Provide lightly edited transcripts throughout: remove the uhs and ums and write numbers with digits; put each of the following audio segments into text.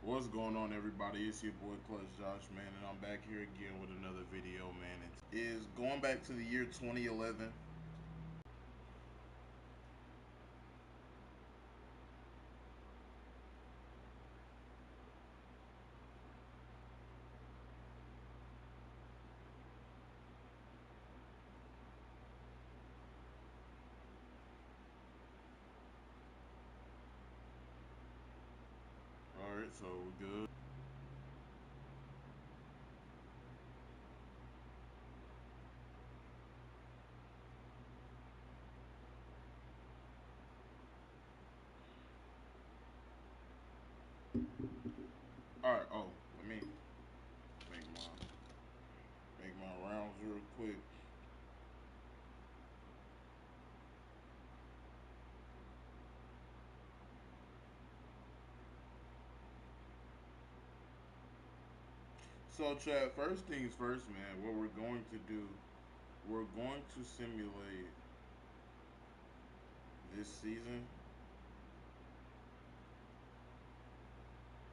What's going on, everybody? It's your boy Clutch Josh, man, and I'm back here again with another video, man. It is going back to the year 2011. All right, so we're good. All right. Oh, let me make my rounds real quick. So, Chad, first things first, man. What we're going to do, we're going to simulate this season.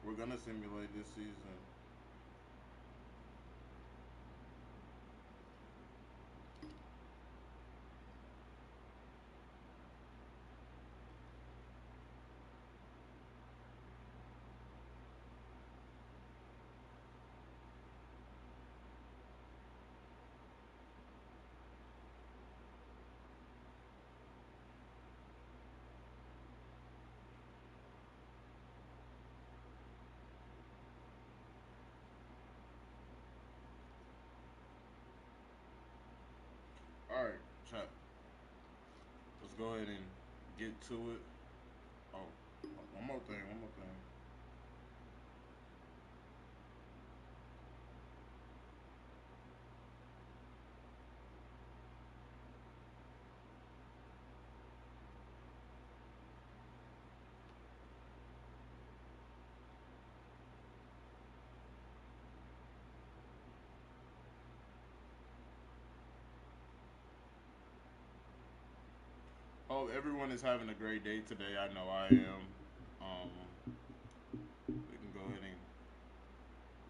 We're gonna simulate this season. All right, Chad. Let's go ahead and get to it. Oh, one more thing. One more thing. Oh, everyone is having a great day today. I know I am. We can go ahead and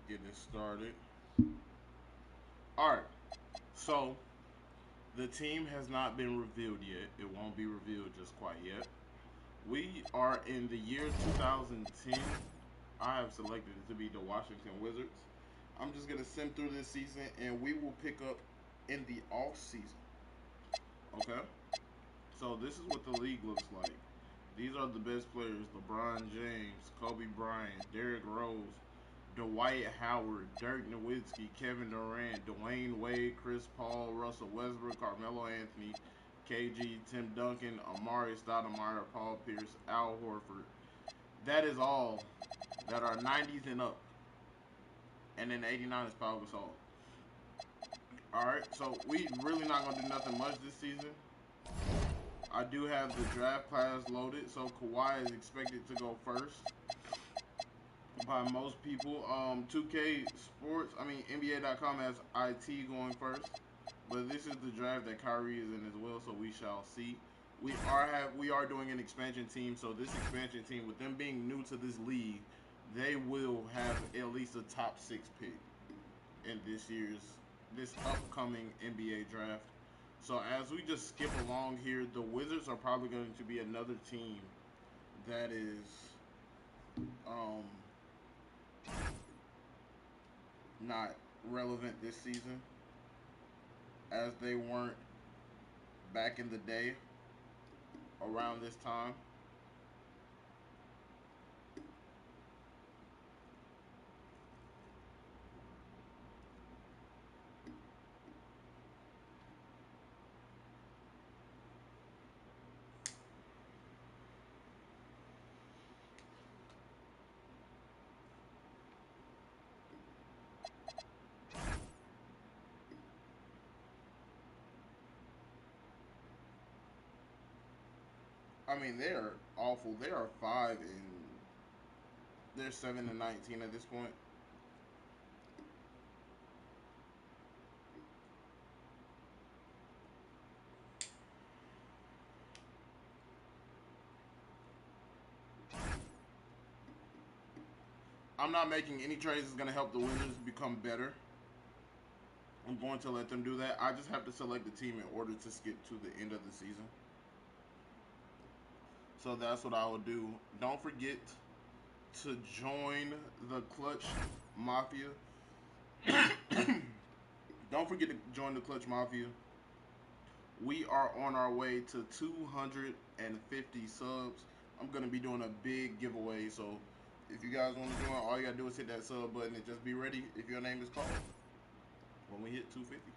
get this started. All right. So the team has not been revealed yet. It won't be revealed just quite yet. We are in the year 2010. I have selected it to be the Washington Wizards. I'm just gonna sim through this season, and we will pick up in the off season. Okay. So this is what the league looks like. These are the best players: LeBron James, Kobe Bryant, Derrick Rose, Dwight Howard, Dirk Nowitzki, Kevin Durant, Dwayne Wade, Chris Paul, Russell Westbrook, Carmelo Anthony, KG, Tim Duncan, Amari Stoudemire, Paul Pierce, Al Horford. That is all that are 90s and up. And then 89 is Paul Gasol. All right, so we really not gonna do nothing much this season. I do have the draft class loaded, so Kawhi is expected to go first by most people. 2K Sports, I mean NBA.com has IT going first, but this is the draft that Kyrie is in as well, so we shall see. We are doing an expansion team, so this expansion team, with them being new to this league, they will have at least a top six pick in this upcoming NBA draft. So as we just skip along here, the Wizards are probably going to be another team that is um, not relevant this season, as they weren't back in the day around this time. I mean, they're awful. They are 7-19 at this point. I'm not making any trades that's going to help the Wizards become better. I'm going to let them do that. I just have to select the team in order to skip to the end of the season. So that's what I will do. Don't forget to join the Clutch Mafia. Don't forget to join the Clutch Mafia. We are on our way to 250 subs. I'm going to be doing a big giveaway. So if you guys want to join, all you got to do is hit that sub button and just be ready if your name is called when we hit 250.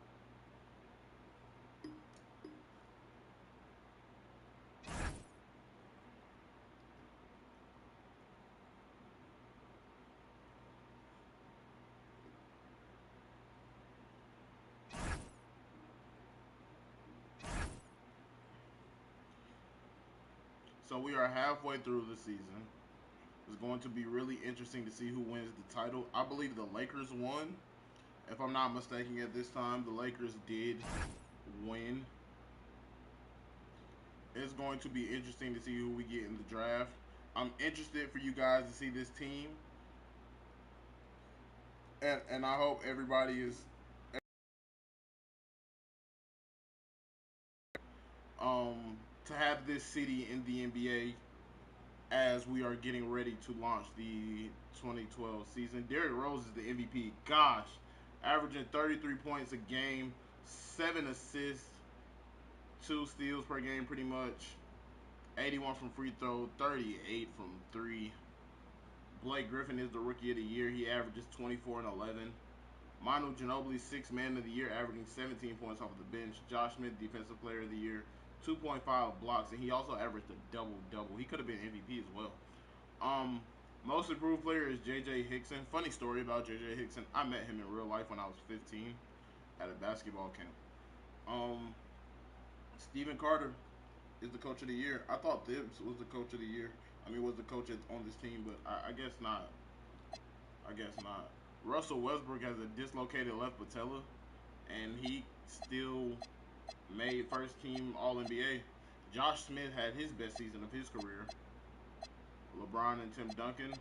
So we are halfway through the season. It's going to be really interesting to see who wins the title. I believe the Lakers won. If I'm not mistaken at this time, the Lakers did win. It's going to be interesting to see who we get in the draft. I'm interested for you guys to see this team. And I hope everybody is to have this city in the NBA as we are getting ready to launch the 2012 season. Derrick Rose is the MVP. Gosh, averaging 33 points a game, 7 assists, 2 steals per game pretty much. 81 from free throw, 38 from 3. Blake Griffin is the rookie of the year. He averages 24 and 11. Manu Ginobili, 6th man of the year, averaging 17 points off of the bench. Josh Smith, defensive player of the year, 2.5 blocks, and he also averaged a double-double. He could have been MVP as well. Most improved player is J.J. Hickson. Funny story about J.J. Hickson. I met him in real life when I was 15 at a basketball camp. Stephen Carter is the coach of the year. I thought Thibs was the coach of the year. I mean, was the coach on this team, but I guess not. I guess not. Russell Westbrook has a dislocated left patella, and he still made first team All NBA. Josh Smith had his best season of his career. LeBron and Tim Duncan.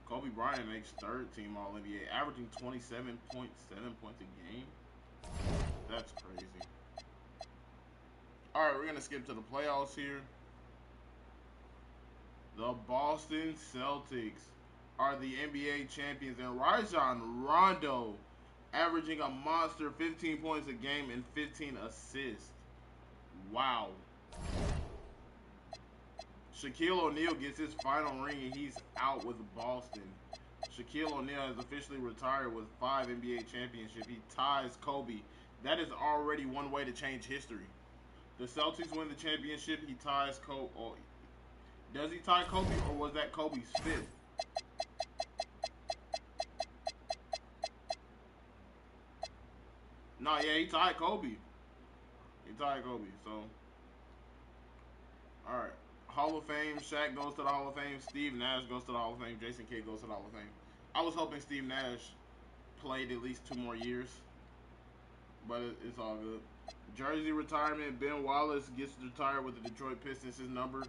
Kobe Bryant makes third team All NBA, averaging 27.7 points a game. That's crazy. All right, we're gonna skip to the playoffs here. The Boston Celtics are the NBA champions, and Rajon Rondo averaging a monster 15 points a game and 15 assists. Wow. Shaquille O'Neal gets his final ring and he's out with Boston. Shaquille O'Neal has officially retired with 5 NBA championships. He ties Kobe. That is already one way to change history. The Celtics win the championship. He ties Kobe. Oh, does he tie Kobe, or was that Kobe's 5th? No, yeah, he tied Kobe. He tied Kobe. So, all right. Hall of Fame. Shaq goes to the Hall of Fame. Steve Nash goes to the Hall of Fame. Jason Kidd goes to the Hall of Fame. I was hoping Steve Nash played at least 2 more years, but it's all good. Jersey retirement. Ben Wallace gets retired with the Detroit Pistons. His number.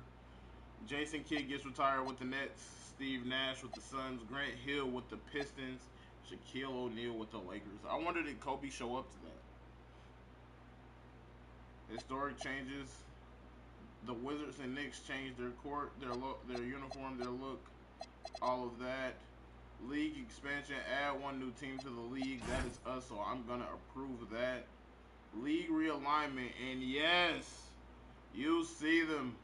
Jason Kidd gets retired with the Nets. Steve Nash with the Suns. Grant Hill with the Pistons. Shaquille O'Neal with the Lakers. I wonder, did Kobe show up to that? Historic changes. The Wizards and Knicks changed their court, their look, their uniform, their look, all of that. League expansion, add 1 new team to the league. That is us, so I'm gonna approve that. League realignment, and yes, you see them.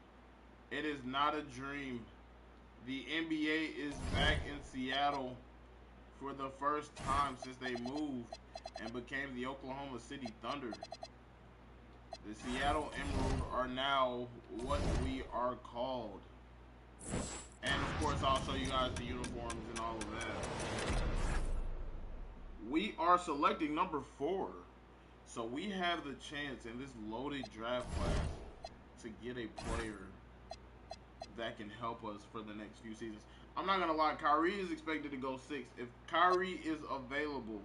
It is not a dream. The NBA is back in Seattle for the first time since they moved and became the Oklahoma City Thunder. The Seattle Emerald are now what we are called. And of course, I'll show you guys the uniforms and all of that. We are selecting number 4. So we have the chance in this loaded draft class to get a player that can help us for the next few seasons. I'm not gonna lie, Kyrie is expected to go 6. If Kyrie is available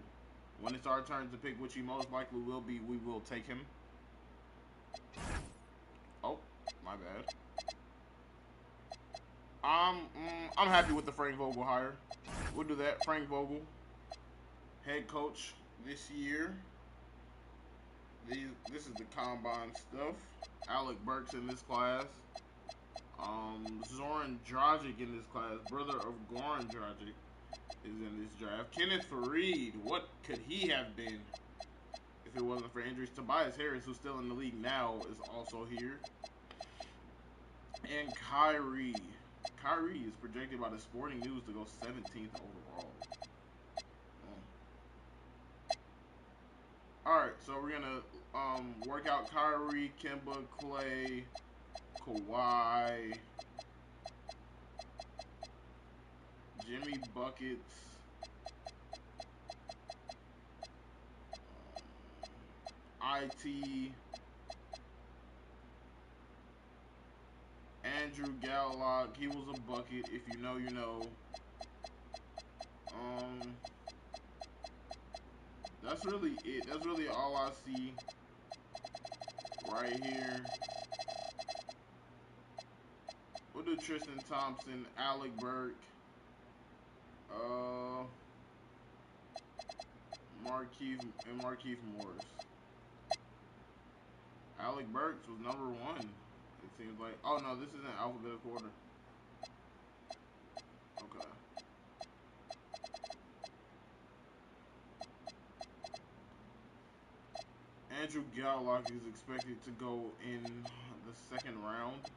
when it's our turn to pick, which he most likely will be, we will take him. Oh, my bad. I'm happy with the Frank Vogel hire. We'll do that. Frank Vogel, head coach this year. This is the combine stuff. Alec Burks in this class. Zoran Dragic in this class. Brother of Goran Dragic is in this draft. Kenneth Faried, what could he have been if it wasn't for injuries? Tobias Harris, who's still in the league now, is also here. And Kyrie. Kyrie is projected by the Sporting News to go 17th overall. Alright, so we're gonna work out Kyrie, Kemba, Clay, Kawhi, Jimmy Buckets, IT, Andrew Gallock. He was a bucket. If you know, you know. That's really it. That's really all I see right here. We'll do Tristan Thompson, Alec Burke, Markeith Morris. Alec Burks was number 1. It seems like. Oh no, this isn't alphabetical order. Okay. Andrew Gallock is expected to go in the 2nd round.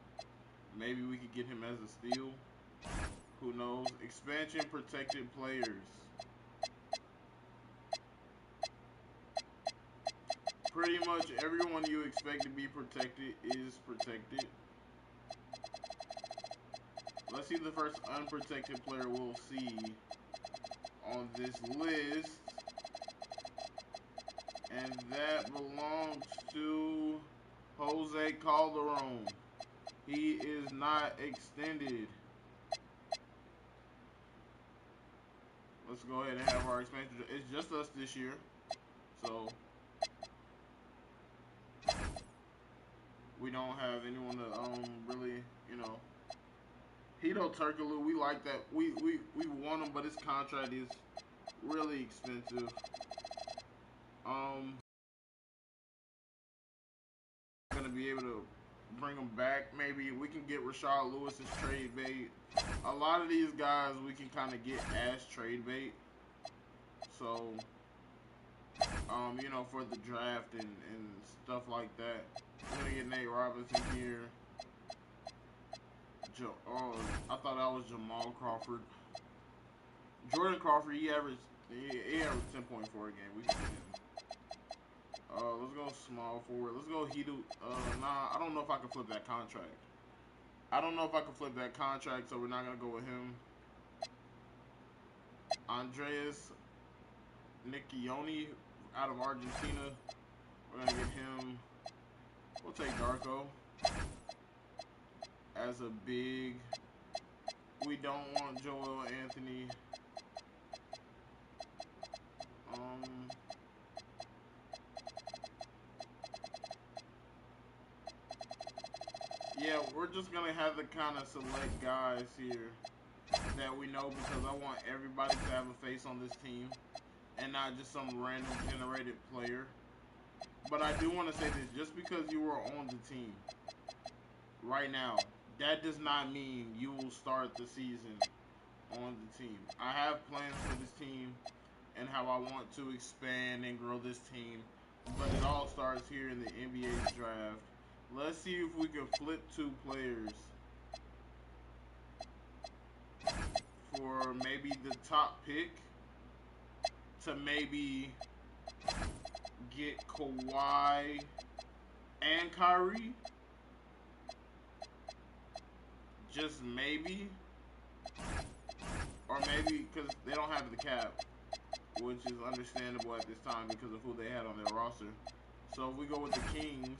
Maybe we could get him as a steal. Who knows? Expansion protected players. Pretty much everyone you expect to be protected is protected. Let's see the first unprotected player we'll see on this list. And that belongs to Jose Calderon. He is not extended. Let's go ahead and have our expansion. It's just us this year. So we don't have anyone to really, you know. Hito Turkoglu, we like that. We want him, but his contract is really expensive. Gonna be able to bring him back. Maybe we can get Rashard Lewis as trade bait. A lot of these guys we can kind of get as trade bait. So, you know, for the draft and stuff like that. We're gonna get Nate Robinson here. Oh, I thought that was Jamal Crawford. Jordan Crawford, he averaged 10.4 a game. We can get him. Let's go small forward. Let's go Hito. Nah, I don't know if I can flip that contract. So we're not gonna go with him. Andreas Nicchioni out of Argentina. We're gonna get him. We'll take Darko as a big. We don't want Joel Anthony. Yeah, we're just gonna have to kind of select guys here that we know, because I want everybody to have a face on this team and not just some random generated player. But I do want to say this: just because you are on the team right now, that does not mean you will start the season on the team. I have plans for this team and how I want to expand and grow this team, but it all starts here in the NBA draft. Let's see if we can flip 2 players for maybe the top pick to maybe get Kawhi and Kyrie. Just maybe. Or maybe because they don't have the cap, which is understandable at this time because of who they had on their roster. So if we go with the Kings,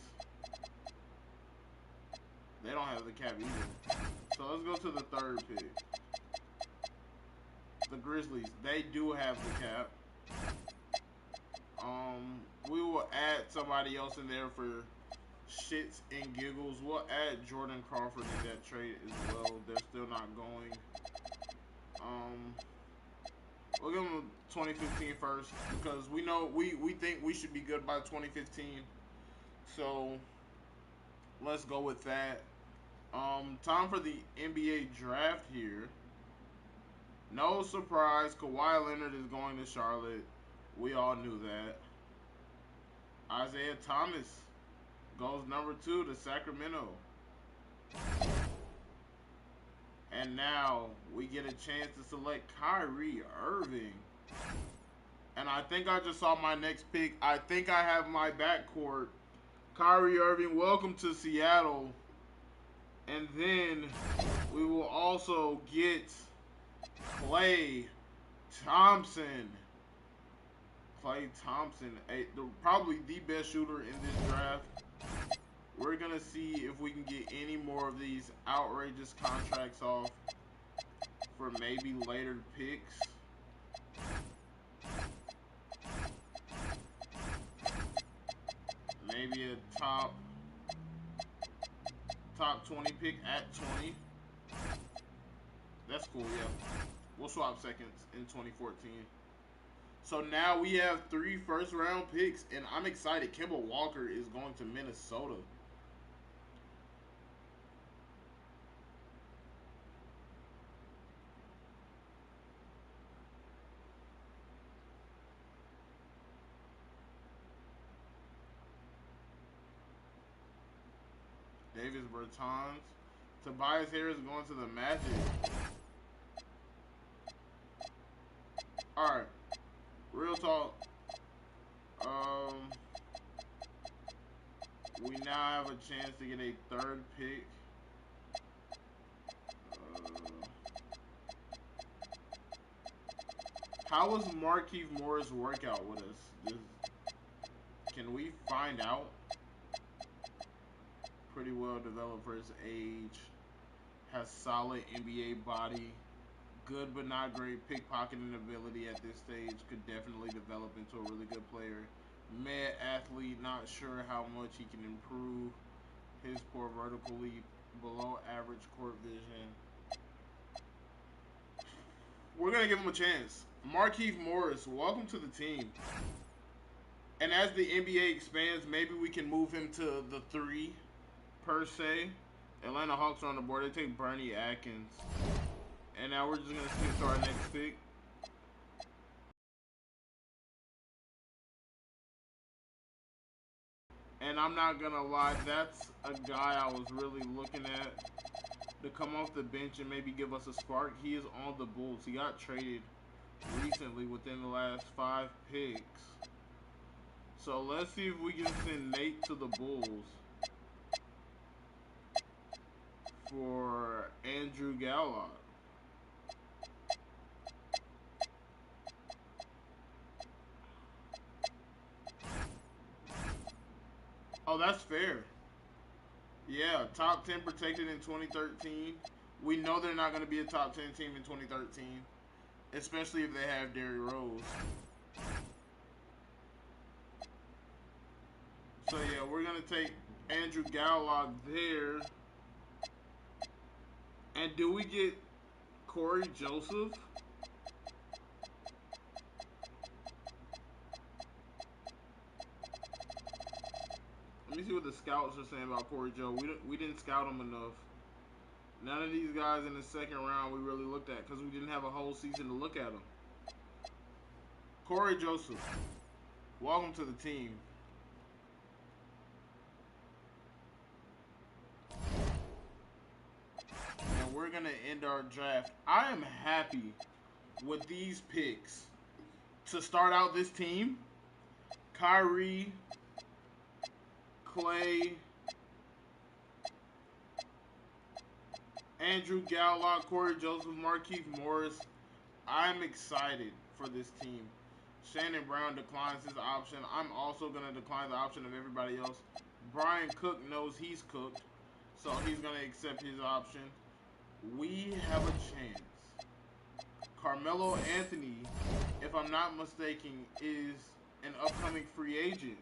they don't have the cap either. So let's go to the 3rd pick. The Grizzlies, they do have the cap. We will add somebody else in there for shits and giggles. We'll add Jordan Crawford in that trade as well. They're still not going. Um, we'll give them 2015 first because we know we think we should be good by 2015. So let's go with that. Time for the NBA draft here. No surprise, Kawhi Leonard is going to Charlotte. We all knew that. Isaiah Thomas goes number 2 to Sacramento. And now we get a chance to select Kyrie Irving. And I think I just saw my next pick. I think I have my backcourt. Kyrie Irving, welcome to Seattle. And then we will also get Klay Thompson. Klay Thompson, probably the best shooter in this draft. We're going to see if we can get any more of these outrageous contracts off for maybe later picks. Maybe a top 20 pick at 20. That's cool, yeah. We'll swap seconds in 2014. So now we have 3 first-round picks, and I'm excited. Kemba Walker is going to Minnesota. Davis Bertans. Tobias Harris going to the Magic. Alright. Real talk. We now have a chance to get a 3rd pick. How was Markieff Morris workout with us? Can we find out? Pretty well developed for his age. Has solid NBA body. Good but not great pickpocketing ability at this stage. Could definitely develop into a really good player. Mad athlete, not sure how much he can improve. His poor vertical leap, below average court vision. We're going to give him a chance. Markieff Morris, welcome to the team. And as the NBA expands, maybe we can move him to the 3 per se. Atlanta Hawks are on the board. They take Bernie Atkins. And now we're just going to skip to our next pick. And I'm not going to lie, that's a guy I was really looking at to come off the bench and maybe give us a spark. He is on the Bulls. He got traded recently within the last 5 picks. So let's see if we can send Nate to the Bulls for Andrew Gallock. Oh, that's fair. Yeah, top 10 protected in 2013. We know they're not going to be a top 10 team in 2013, especially if they have Derrick Rose. So yeah, we're going to take Andrew Gallock there. And do we get Corey Joseph? Let me see what the scouts are saying about Corey Joe. We didn't scout him enough. None of these guys in the 2nd round we really looked at because we didn't have a whole season to look at them. Corey Joseph, welcome to the team. And we're going to end our draft. I am happy with these picks. To start out this team, Kyrie, Klay, Andrew Gallock, Corey Joseph, Markieff Morris. I'm excited for this team. Shannon Brown declines his option. I'm also going to decline the option of everybody else. Brian Cook knows he's cooked, so he's going to accept his option. We have a chance. Carmelo Anthony, if I'm not mistaken, is an upcoming free agent.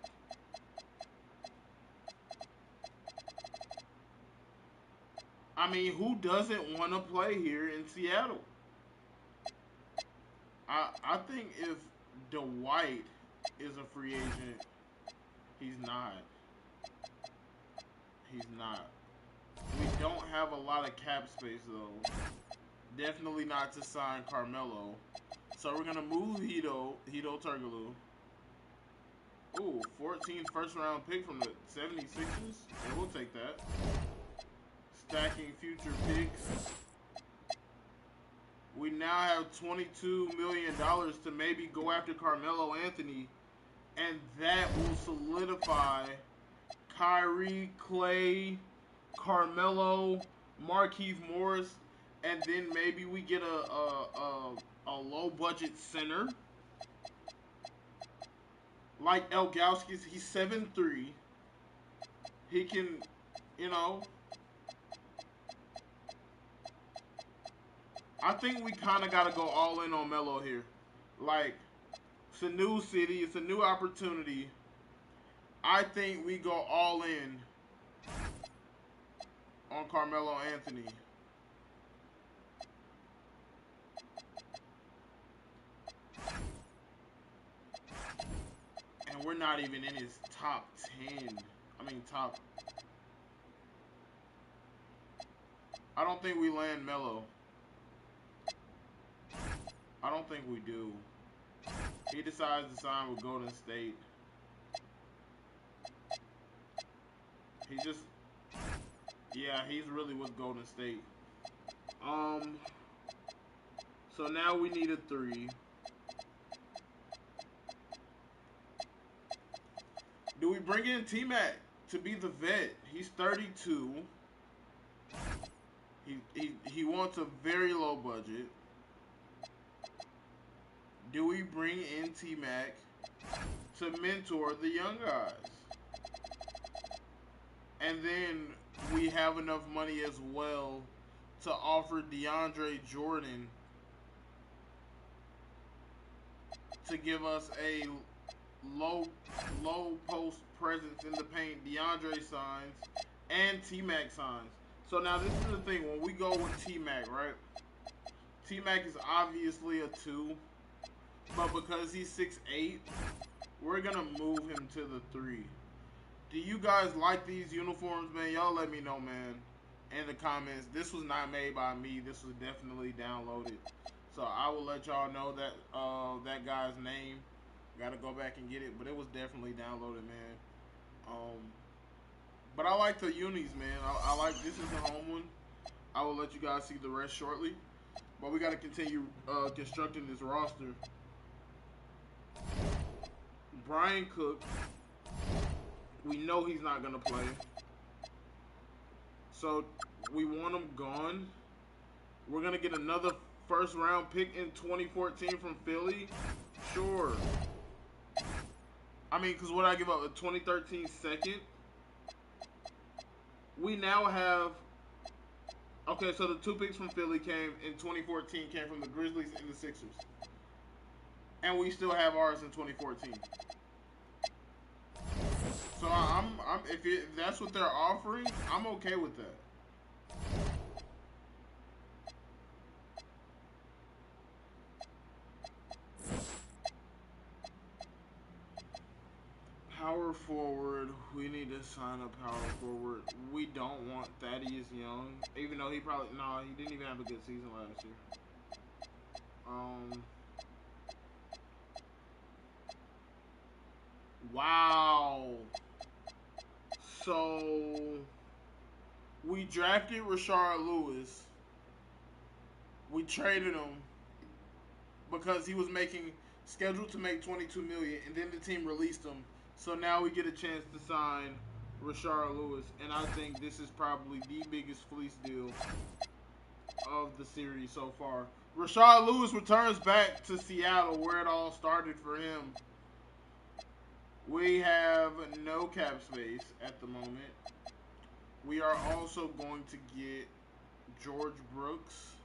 I mean, who doesn't want to play here in Seattle? I think if Dwight is a free agent, he's not. He's not. We don't have a lot of cap space though. Definitely not to sign Carmelo. So we're gonna move Hito Turkoglu. Ooh, 14th first round pick from the 76ers. Yeah, we'll take that. Stacking future picks. We now have $22 million to maybe go after Carmelo Anthony, and that will solidify Kyrie, Clay, Carmelo, Markieff Morris, and then maybe we get a low budget center like Elgauskas. He's 7'3". He can, you know. I think we kind of got to go all in on Melo here. Like, it's a new city. It's a new opportunity. I think we go all in on Carmelo Anthony. And we're not even in his top 10. I mean, top. I don't think we land Melo. I don't think we do. He decides to sign with Golden State. He just, yeah, he's really with Golden State. So now we need a 3. Do we bring in T-Mac to be the vet? He's 32. He wants a very low budget. Do we bring in T-Mac to mentor the young guys? And then we have enough money as well to offer DeAndre Jordan to give us a low post presence in the paint. DeAndre signs and T-Mac signs. So now this is the thing. When we go with T-Mac, right? T-Mac is obviously a 2. But because he's 6'8", we're going to move him to the 3. Do you guys like these uniforms, man? Y'all let me know, man, in the comments. This was not made by me. This was definitely downloaded. So I will let y'all know that that guy's name. Got to go back and get it. But it was definitely downloaded, man. But I like the unis, man. I like, this is the home one. I will let you guys see the rest shortly. But we got to continue constructing this roster. Brian Cook, we know he's not going to play. So we want him gone. We're going to get another first round pick in 2014 from Philly. Sure. I mean, because what I give up, a 2013 second. We now have, okay, so the 2 picks from Philly came in 2014, came from the Grizzlies and the Sixers. And we still have ours in 2014. So if that's what they're offering, I'm okay with that. Power forward, we need to sign a power forward. We don't want Thaddeus Young, even though he probably, no, he didn't even have a good season last year. Wow. So we drafted Rashard Lewis. We traded him because he was scheduled to make $22 million, and then the team released him. So now we get a chance to sign Rashard Lewis, and I think this is probably the biggest fleece deal of the series so far. Rashard Lewis returns back to Seattle, where it all started for him. We have no cap space at the moment. We are also going to get George Brooks.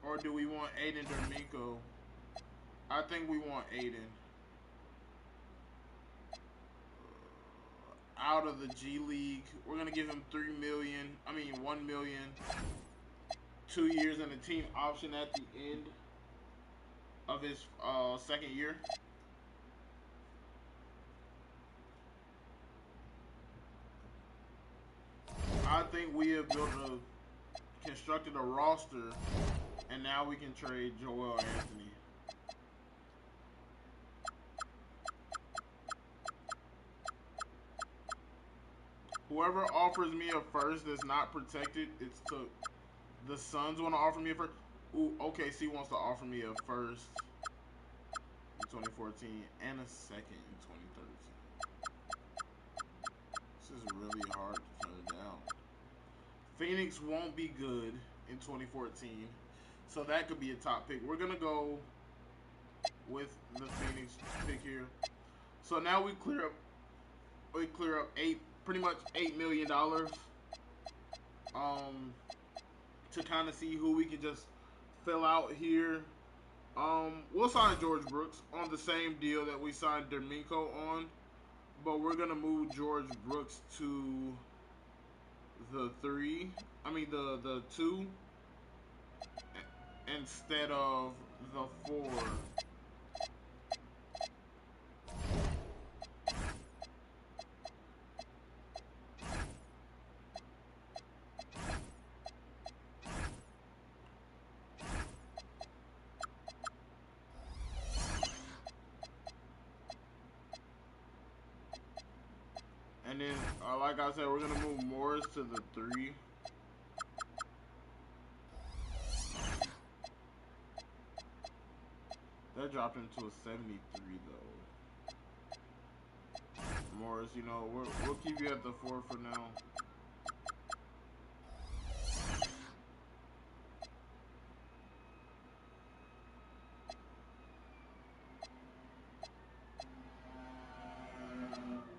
Or do we want Aiden D'Amico? I think we want Aiden. out of the G League. We're gonna give him 3 million. I mean 1 million. 2 years and a team option at the end of his second year. I think we have constructed a roster, and now we can trade Joel Anthony. Whoever offers me a first that's not protected, it's to the Suns want to offer me a first. Ooh, OKC wants to offer me a first in 2014 and a second in 2013. This is really hard to turn down. Phoenix won't be good in 2014, so that could be a top pick. We're gonna go with the Phoenix pick here. So now we clear up pretty much $8 million. To kind of see who we can just fill out here. We'll sign George Brooks on the same deal that we signed D'Amico on, but we're gonna move George Brooks to the three. I mean the two instead of the four. And then, like I said, we're gonna move Morris to the three. That dropped him to a 73 though. Morris, we'll keep you at the four for now.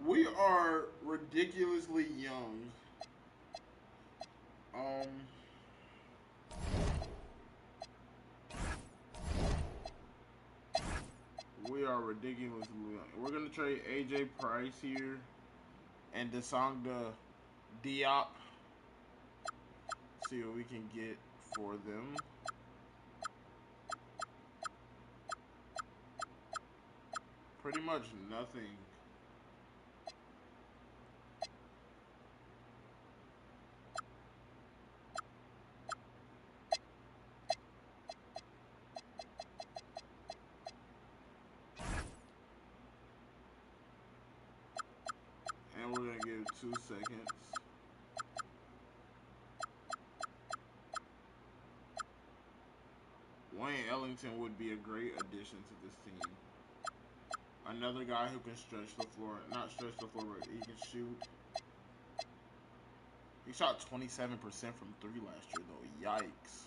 We are ridiculously young. Um, we are ridiculously young. We're gonna trade AJ Price here and Desongda Diop. See what we can get for them. Pretty much nothing. And we're gonna give 2 seconds. Wayne Ellington would be a great addition to this team. Another guy who can stretch the floor. Not stretch the floor, but he can shoot. He shot 27% from three last year, though. Yikes.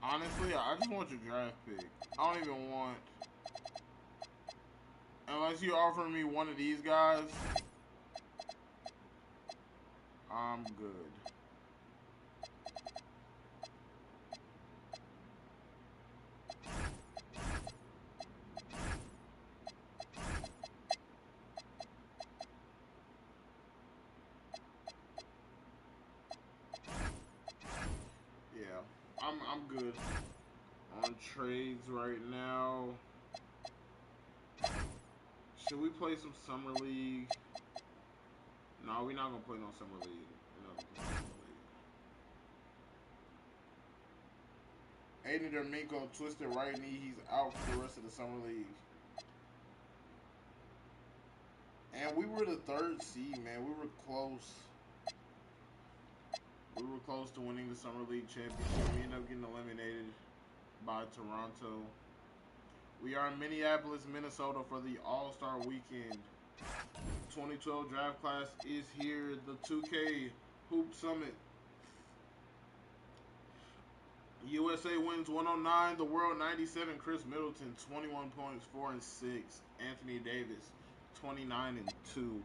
Honestly, I just want your draft pick. I don't even want... Unless you offer me one of these guys, I'm good. Yeah, I'm good on trades right now. Should we play some summer league? No, we're not gonna play no summer league. We're not gonna play summer league. Aiden D'Amico twisted right knee. He's out for the rest of the summer league. And we were the third seed, man. We were close. We were close to winning the summer league championship. We ended up getting eliminated by Toronto. We are in Minneapolis, Minnesota for the All-Star Weekend. 2012 draft class is here. The 2K Hoop Summit. USA wins 109. The World 97. Chris Middleton 21 points, 4 and 6. Anthony Davis 29 and 2.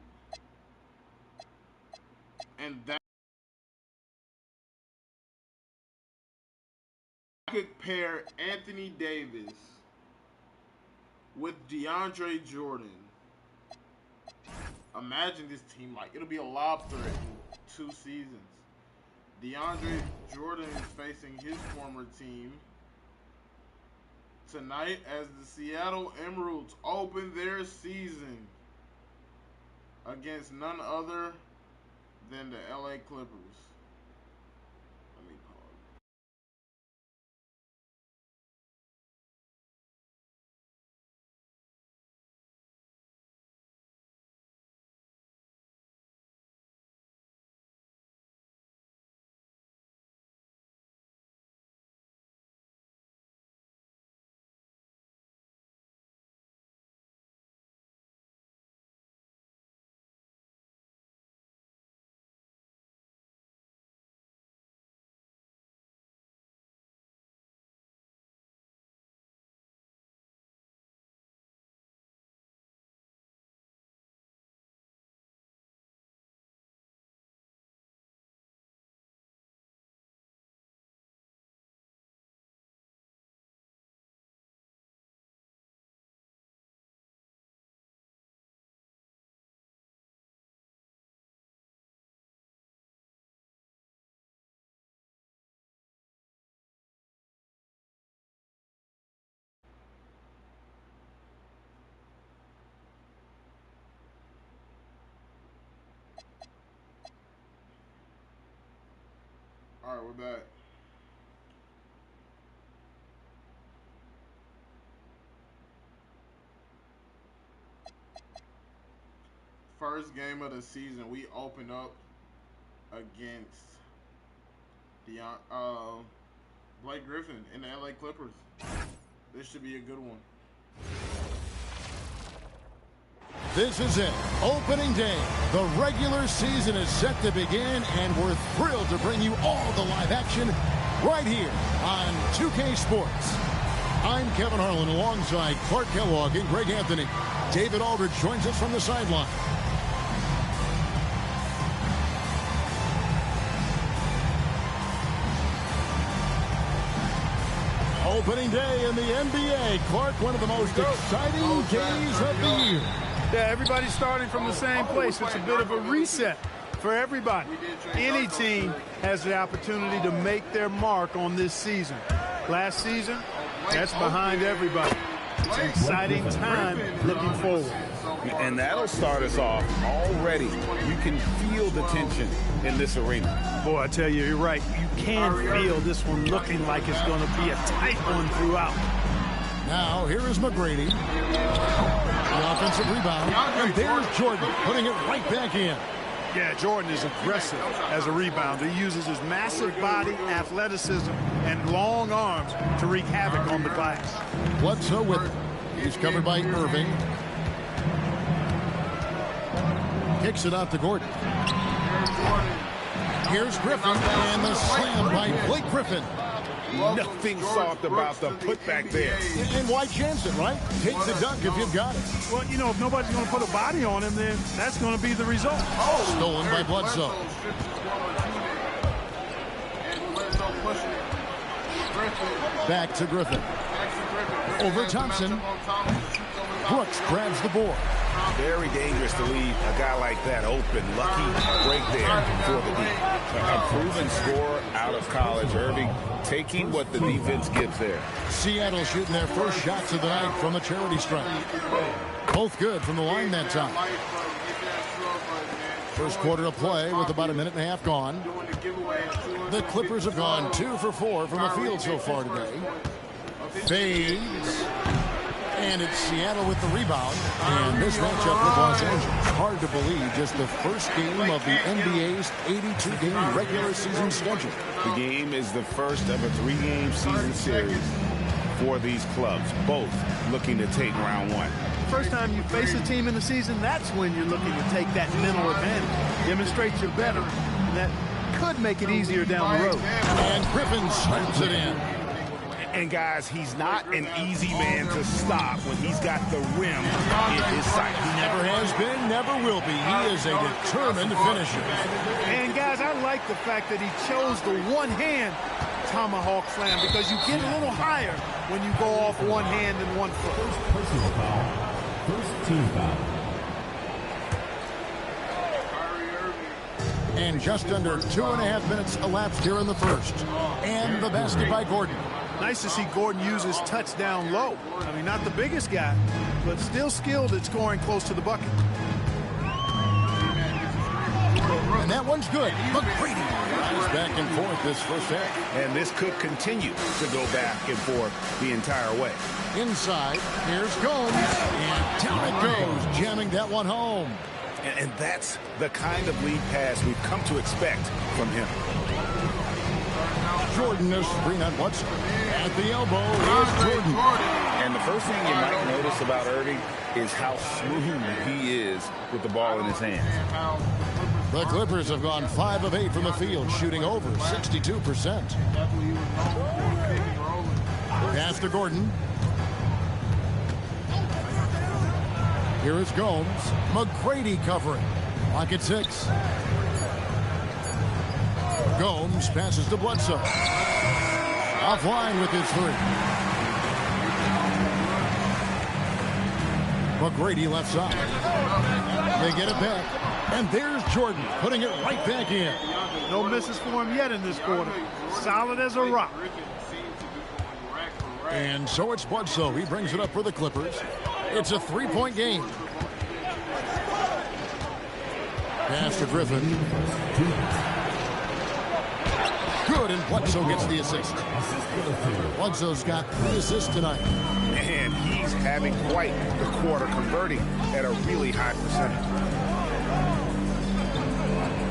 And that I could pair Anthony Davis with DeAndre Jordan. Imagine this team like it'll be a lob threat in 2 seasons. DeAndre Jordan is facing his former team tonight as the Seattle Emeralds open their season against none other than the LA Clippers. Let me pause. All right, we're back. First game of the season, we open up against the Blake Griffin and the LA Clippers. This should be a good one. This is it. Opening day. The regular season is set to begin, and we're thrilled to bring you all the live action right here on 2K Sports. I'm Kevin Harlan alongside Clark Kellogg and Greg Anthony. David Aldridge joins us from the sideline. Opening day in the NBA. Clark, one of the most exciting days of the year. Yeah, everybody's starting from the same place. It's a bit of a reset for everybody. Any team has the opportunity to make their mark on this season. Last season, that's behind everybody. It's an exciting time looking forward. And that'll start us off already. You can feel the tension in this arena. Boy, I tell you, you're right. You can feel this one looking like it's going to be a tight one throughout. Now, here is McGrady. The offensive rebound. And there's Jordan putting it right back in. Yeah, Jordan is aggressive as a rebounder. He uses his massive body, athleticism, and long arms to wreak havoc on the glass. Bledsoe with it. He's covered by Irving. Kicks it out to Gordon. Here's Griffin, and the slam by Blake Griffin. Nothing soft about the putback there. And why chance it, right? Take the dunk if you've got it. Well, you know, if nobody's going to put a body on him, then that's going to be the result. Stolen by Bledsoe. Back to Griffin. Over Thompson. Brooks grabs the board. Very dangerous to leave a guy like that open. Lucky break there for the D. A proven scorer out of college. Irving taking what the defense gives there. Seattle shooting their first shots of the night from a charity strike. Both good from the line that time. First quarter of play with about a minute and a half gone. The Clippers have gone 2 for 4 from the field so far today. Fades. And it's Seattle with the rebound. And this matchup with Los Angeles. Hard to believe just the first game of the NBA's 82-game regular season schedule. The game is the first of a 3-game season series for these clubs, both looking to take round 1. First time you face a team in the season, that's when you're looking to take that mental advantage. Demonstrate you're better. And that could make it easier down the road. And Griffin slams it in. And guys, he's not an easy man to stop when he's got the rim in his sight. He never has been, never will be. He is a determined finisher. And guys, I like the fact that he chose the one hand tomahawk slam because you get a little higher when you go off one hand and one foot. Personal foul. First team foul. And just under 2.5 minutes elapsed here in the first. And the basket by Gordon. Nice to see Gordon use his touch down low. I mean, not the biggest guy, but still skilled at scoring close to the bucket. And that one's good. McGrady is back and forth this first half. And this could continue to go back and forth the entire way. Inside, here's Gomes. And down it goes, jamming that one home. And that's the kind of lead pass we've come to expect from him. Jordan is screen on Watson. At the elbow is Jordan. And the first thing you might notice about Irving is how smooth he is with the ball in his hands. The Clippers have gone 5 of 8 from the field, shooting over 62%. Pass to Gordon. Here is Gomes. McGrady covering. Lock at 6. Gomes passes to Bledsoe. Offline with his 3. McGrady left side. They get it back. And there's Jordan putting it right back in. No misses for him yet in this quarter. Solid as a rock. And so it's Bledsoe. He brings it up for the Clippers. It's a 3-point game. Pass to Griffin. Good, and Bledsoe gets the assist. Bledsoe's got 3 assists tonight. And he's having quite the quarter, converting at a really high percentage.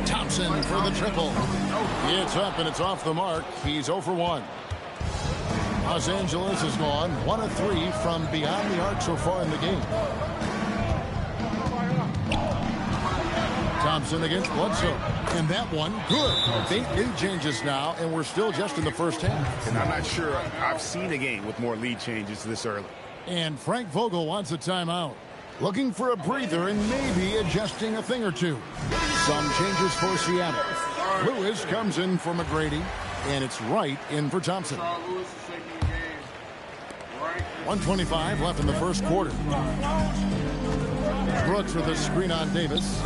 Thompson for the triple. It's up and it's off the mark. He's 0 for 1. Los Angeles has gone 1 of 3 from beyond the arc so far in the game. Thompson against Bledsoe. And that one, good. 8 lead changes now, and we're still just in the first half. And I'm not sure I've seen a game with more lead changes this early. And Frank Vogel wants a timeout. Looking for a breather and maybe adjusting a thing or two. Some changes for Seattle. Lewis comes in for McGrady, and it's Wright in for Thompson. 1:25 left in the first quarter. Brooks with a screen on Davis.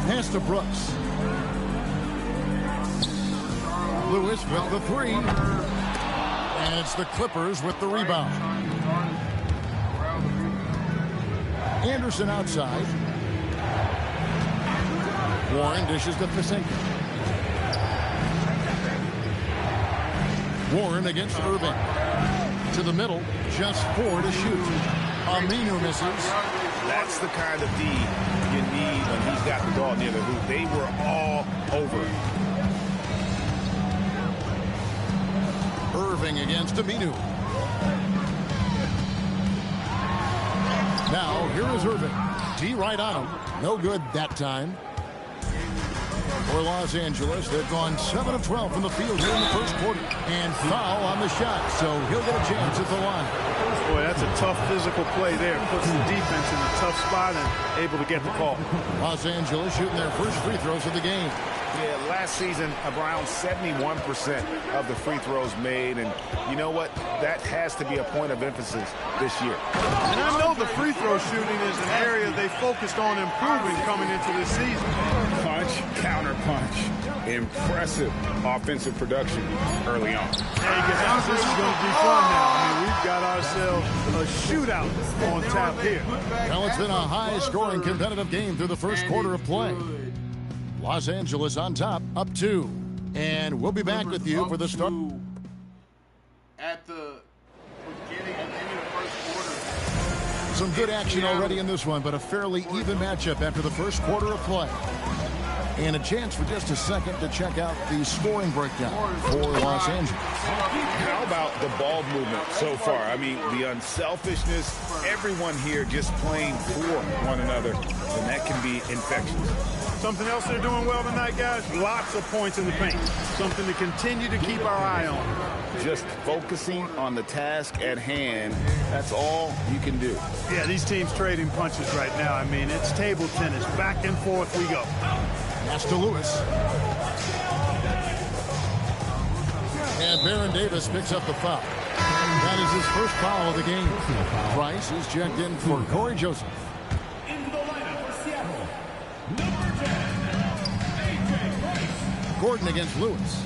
Pass to Brooks. Lewis with the 3. And it's the Clippers with the rebound. Anderson outside. Warren dishes to Fisenko. Warren against Irving. To the middle, just 4 to shoot. Aminu misses. That's the kind of D you need when he's got the ball near the hoop. They were all over. Irving against Aminu. Now, here is Irving. D right on him. No good that time. For Los Angeles, they've gone 7 of 12 from the field here in the first quarter. And foul on the shot, so he'll get a chance at the line. Boy, that's a tough physical play there. Puts the defense in a tough spot and able to get the call. Los Angeles shooting their first free throws of the game. Yeah, last season, around 71% of the free throws made. And you know what? That has to be a point of emphasis this year. And I know the free throw shooting is an area they focused on improving coming into this season. Punch, counter punch. Impressive offensive production early on. Hey, guys, this is going to be fun now. I mean, we've got ourselves a shootout on tap here. Well, it's been a high-scoring competitive game through the first quarter of play. Los Angeles on top, up 2. And we'll be back with you for the start. At the beginning of the first quarter. Some good action already in this one, but a fairly even matchup after the first quarter of play. And a chance for just a second to check out the scoring breakdown for Los Angeles. How about the ball movement so far? I mean, the unselfishness, everyone here just playing for one another, and that can be infectious. Something else they're doing well tonight, guys, lots of points in the paint. Something to continue to keep our eye on. Just focusing on the task at hand, that's all you can do. Yeah, these teams trading punches right now. I mean, it's table tennis. Back and forth we go. Pass to Lewis. And Baron Davis picks up the foul. That is his first foul of the game. Price is checked in for Corey Joseph. Into the lineup for Seattle, number 10, A.J. Price. Gordon against Lewis.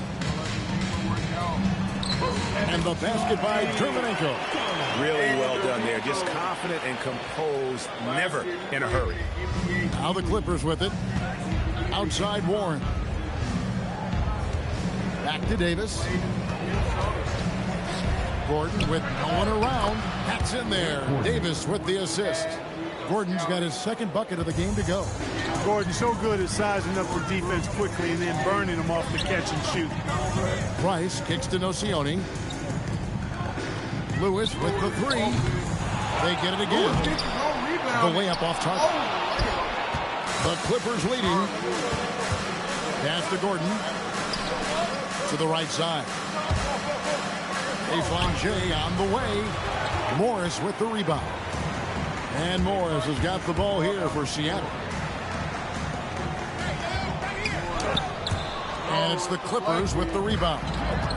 And the basket by Dermanenko. Really well done there. Just confident and composed, never in a hurry. Now the Clippers with it. Outside Warren. Back to Davis. Gordon with no one around. That's in there. Davis with the assist. Gordon's got his second bucket of the game to go. Gordon so good at sizing up for defense quickly and then burning them off the catch and shoot. Price kicks to Nocioni. Lewis with the three. They get it again. The layup off target. The Clippers leading. Pass to Gordon. To the right side. Baseline J on the way. Morris with the rebound. And Morris has got the ball here for Seattle. And it's the Clippers with the rebound.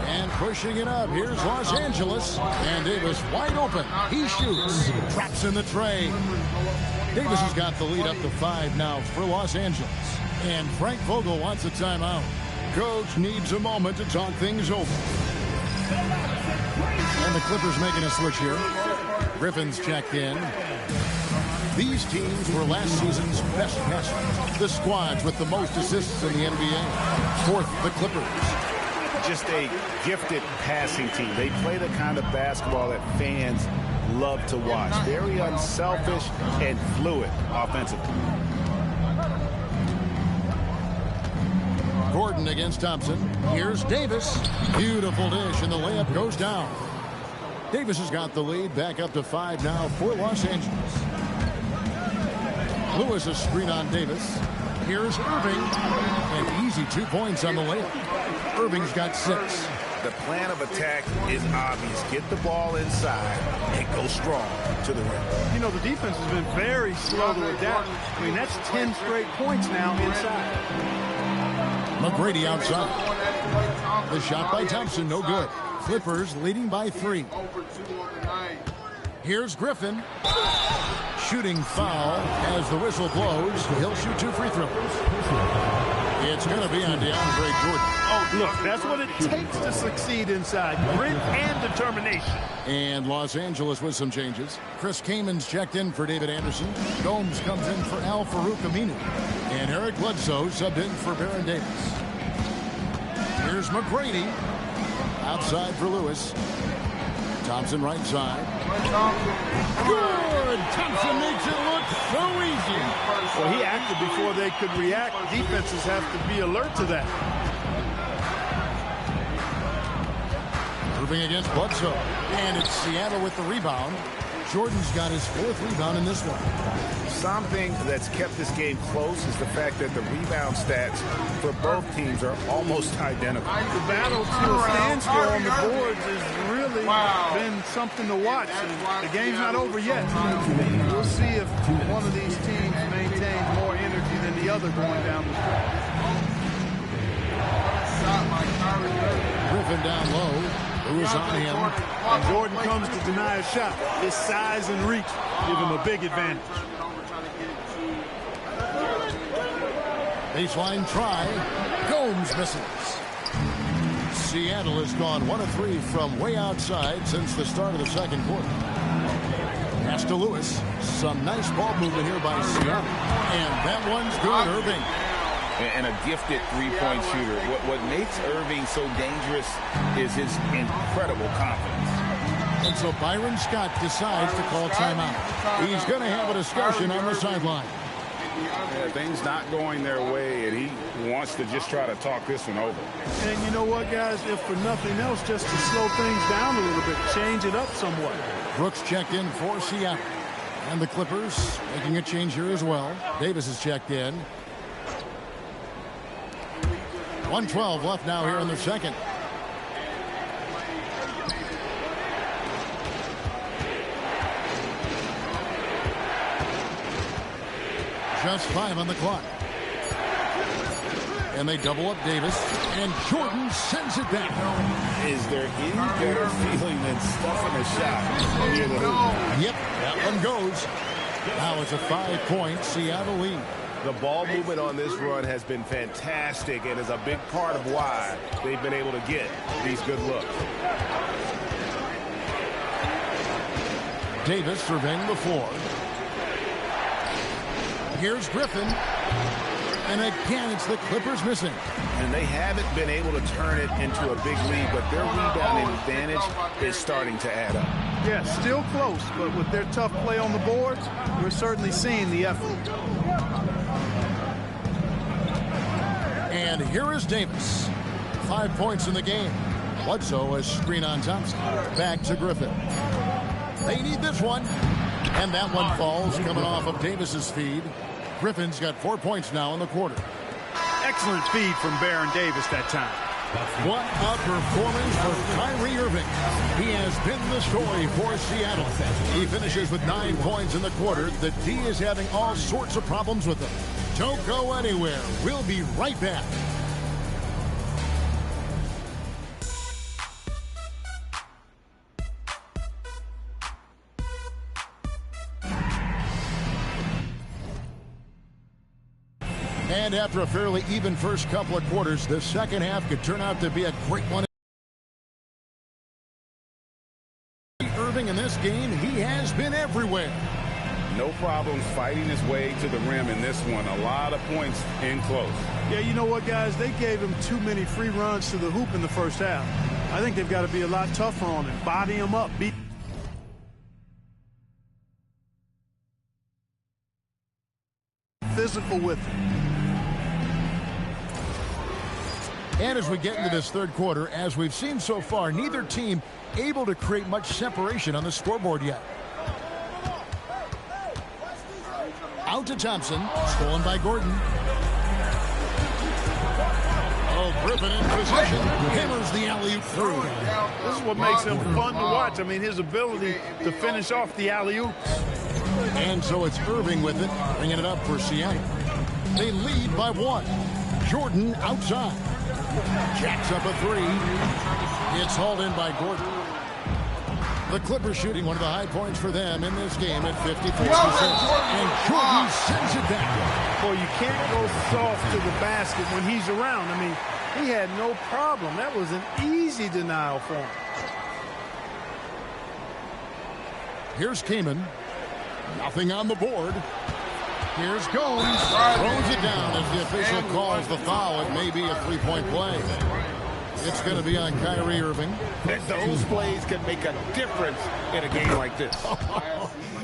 And pushing it up. Here's Los Angeles. And Davis wide open. He shoots. Traps in the tray. Davis has got the lead up to 5 now for Los Angeles. And Frank Vogel wants a timeout. Coach needs a moment to talk things over. And the Clippers making a switch here. Griffin's checked in. These teams were last season's best passers. The squads with the most assists in the NBA. Fourth, the Clippers. Just a gifted passing team. They play the kind of basketball that fans love to watch. Very unselfish and fluid offensively. Gordon against Thompson. Here's Davis. Beautiful dish, and the layup goes down. Davis has got the lead back up to 5 now for Los Angeles. Lewis a screen on Davis. Here's Irving. An easy 2 points on the layup. Irving's got 6. The plan of attack is obvious. Get the ball inside and go strong to the rim. You know, the defense has been very slow to adapt. I mean, that's 10 straight points now inside. McGrady outside. The shot by Thompson, no good. Clippers leading by 3. Here's Griffin. Shooting foul as the whistle blows. He'll shoot 2 free throws. It's going to be on DeAndre Jordan. Oh, look, that's what it takes to succeed inside. Grit and determination. And Los Angeles with some changes. Chris Kamen's checked in for David Anderson. Gomes comes in for Al Farouk Aminu. And Eric Bledsoe subbed in for Baron Davis. Here's McGrady. Outside for Lewis. Thompson right side. Good! Thompson makes it look so easy. Well, he acted before they could react. Defenses have to be alert to that. Irving against Bledsoe. And it's Seattle with the rebound. Jordan's got his 4th rebound in this one. Something that's kept this game close is the fact that the rebound stats for both teams are almost identical. The battle to a standstill on the boards has really been something to watch. And the game's not over yet. We'll see if one of these teams maintains more energy than the other going down the stretch. Griffin down low. Who is on him? And Jordan comes to deny a shot. His size and reach give him a big advantage. Baseline try. Gomes misses. Seattle has gone 1 of 3 from way outside since the start of the second quarter. Pass to Lewis. Some nice ball movement here by Seattle. And that one's good, Irving. And a gifted three-point shooter. What makes Irving so dangerous is his incredible confidence. And so Byron Scott decides to call timeout. He's going to have a discussion on the sideline. Yeah, things not going their way, and he wants to just try to talk this one over. And you know what, guys? If for nothing else, just to slow things down a little bit, change it up somewhat. Brooks checked in for Seattle. And the Clippers making a change here as well. Davis is checked in. 1:12 left now here in the second. Just 5 on the clock. And they double up Davis. And Jordan sends it back. Is there any better feeling than stuffing a shot near the hoop? Yep, that one goes. Now it's a 5-point Seattle lead. The ball movement on this run has been fantastic and is a big part of why they've been able to get these good looks. Davis surveying the floor. Here's Griffin. And again, it's the Clippers missing. And they haven't been able to turn it into a big lead, but their rebounding advantage is starting to add up. Yeah, still close, but with their tough play on the boards, we're certainly seeing the effort. And here is Davis. 5 points in the game. Bledsoe a screen on Thompson. Back to Griffin. They need this one. And that one falls coming off of Davis's feed. Griffin's got 4 points now in the quarter. Excellent feed from Baron Davis that time. What a performance for Kyrie Irving. He has been the story for Seattle. He finishes with 9 points in the quarter. The D is having all sorts of problems with him. Don't go anywhere. We'll be right back. And after a fairly even first couple of quarters, the second half could turn out to be a great one. Irving in this game, he has been everywhere. No problems fighting his way to the rim in this one. A lot of points in close. Yeah, you know what, guys? They gave him too many free runs to the hoop in the first half. I think they've got to be a lot tougher on him. Body him up. Be physical with him. And as we get into this third quarter, as we've seen so far, neither team able to create much separation on the scoreboard yet. Out to Thompson, stolen by Gordon. Oh, Griffin in position, hammers the alley-oop through. This is what makes him fun to watch. I mean, his ability to finish off the alley-oops. And so it's Irving with it, bringing it up for Seattle. They lead by 1. Jordan outside. Jacks up a 3. It's hauled in by Gordon. The Clippers shooting one of the high points for them in this game at 54%. And Jordan sends it back. Boy, you can't go soft to the basket when he's around. I mean, he had no problem. That was an easy denial for him. Here's Kaman. Nothing on the board. Here's Gomes. Throws it down as the official calls the foul. It may be a 3-point play. It's going to be on Kyrie Irving. Those plays can make a difference in a game like this.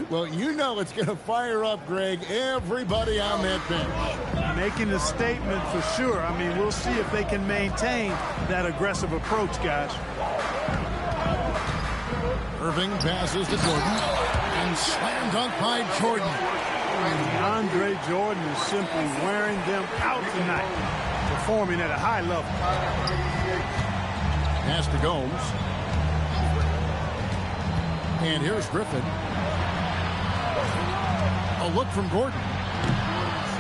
Well, you know it's going to fire up, Greg, everybody on that bench. Making a statement for sure. I mean, we'll see if they can maintain that aggressive approach, guys. Irving passes to Jordan. And slam dunk by Jordan. Andre Jordan is simply wearing them out tonight. Performing at a high level. Pass to Gomes. And here's Griffin. A look from Gordon.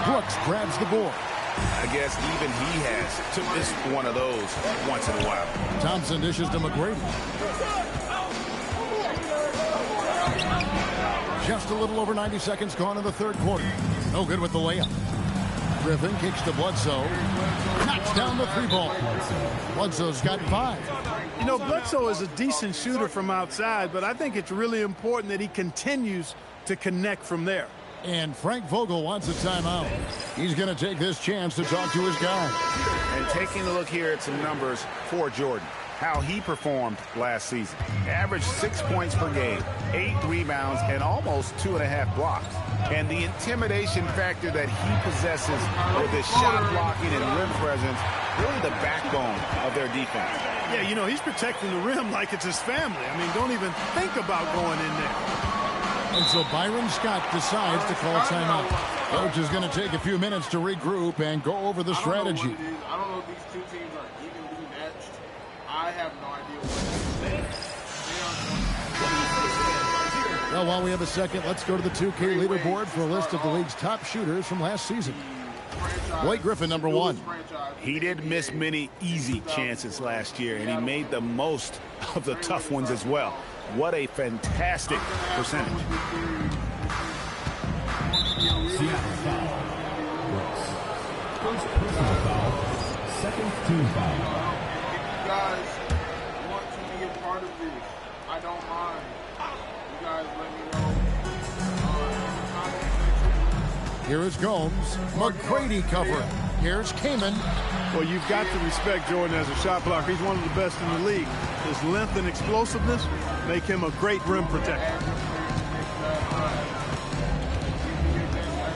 Brooks grabs the board. I guess even he has to miss one of those once in a while. Thompson dishes to McGrady. Just a little over 90 seconds gone in the third quarter. No good with the layup. Griffin kicks to Bledsoe. Knocks down the 3-ball. Bledsoe's got 5. You know, Bledsoe is a decent shooter from outside, but I think it's really important that he continues to connect from there. And Frank Vogel wants a timeout. He's going to take this chance to talk to his guy. And taking a look here at some numbers for Jordan. How he performed last season. Averaged 6 points per game, 8 rebounds, and almost 2.5 blocks. And the intimidation factor that he possesses with his shot blocking and rim presence, really the backbone of their defense. Yeah, you know, he's protecting the rim like it's his family. I mean, don't even think about going in there. And so Byron Scott decides to call timeout. Coach is going to take a few minutes to regroup and go over the strategy. I don't know if these two teams are evenly matched. I have no idea what Well, while we have a second, let's go to the 2K leaderboard for a list of the league's top shooters from last season. Blake Griffin, number 1. He didn't miss many easy chances last year, and he made the most of the tough ones as well. What a fantastic percentage. Seattle foul. First personal foul. Second team foul. If you guys want to be a part of this, I don't mind. You guys let me know. Here is Gomes. McGrady covering. Here's Kamen. Well, you've got to respect Jordan as a shot blocker. He's one of the best in the league. His length and explosiveness make him a great rim protector.